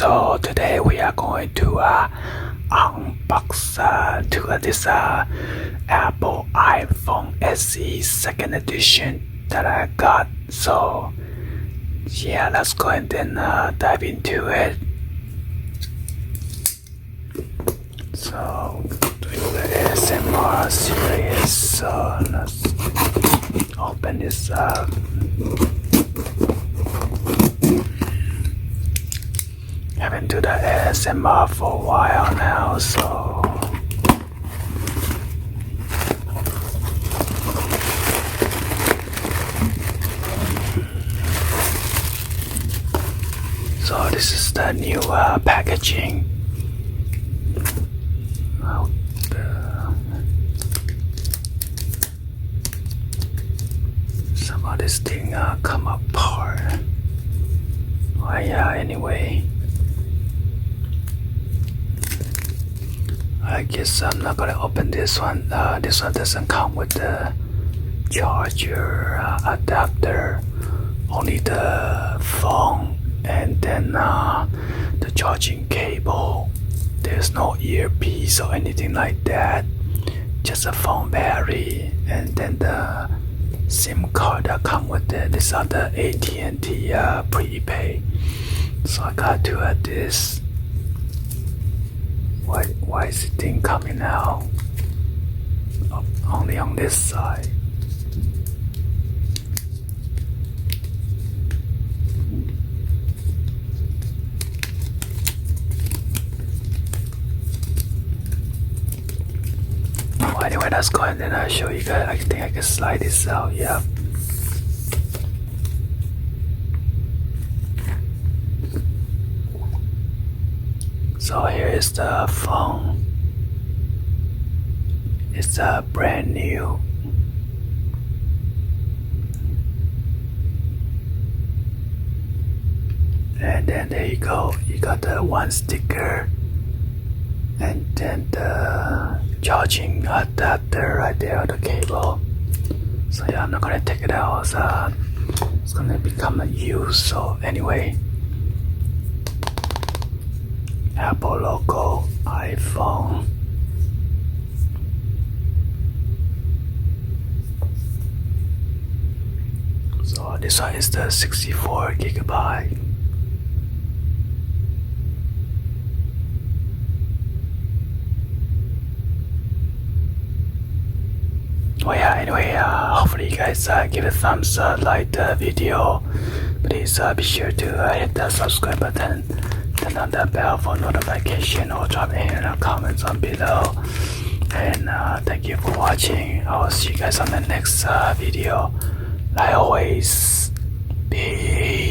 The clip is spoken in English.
So today we are going to unbox this Apple iPhone SE second edition that I got. So yeah, let's go and then dive into it. So doing the ASMR series, so let's open this up. Haven't do the ASMR for a while now, so this is the new packaging. Some of this thing come apart. Oh yeah, anyway, I guess I'm not gonna open this one. This one doesn't come with the charger adapter, only the phone and then the charging cable. There's no earpiece or anything like that, just a phone battery and then the SIM card that come with it. These are the AT&T prepaid. So I got to add this. Why is the thing coming out only on this side? Well, anyway, let's go ahead and show you guys. I think I can slide this out. Yeah. So here is the phone. It's brand new. And then there you go. You got the one sticker and then the charging adapter right there on the cable. So yeah, I'm not gonna take it out. It's gonna become a use. So anyway, Apple logo, iPhone. So this one is the 64 gigabyte. Well yeah, anyway, hopefully you guys give a thumbs up, like the video. Please be sure to hit the subscribe button, turn on the bell for notification, or drop in the comments on below. And thank you for watching. I will see you guys on the next video. Like always, peace.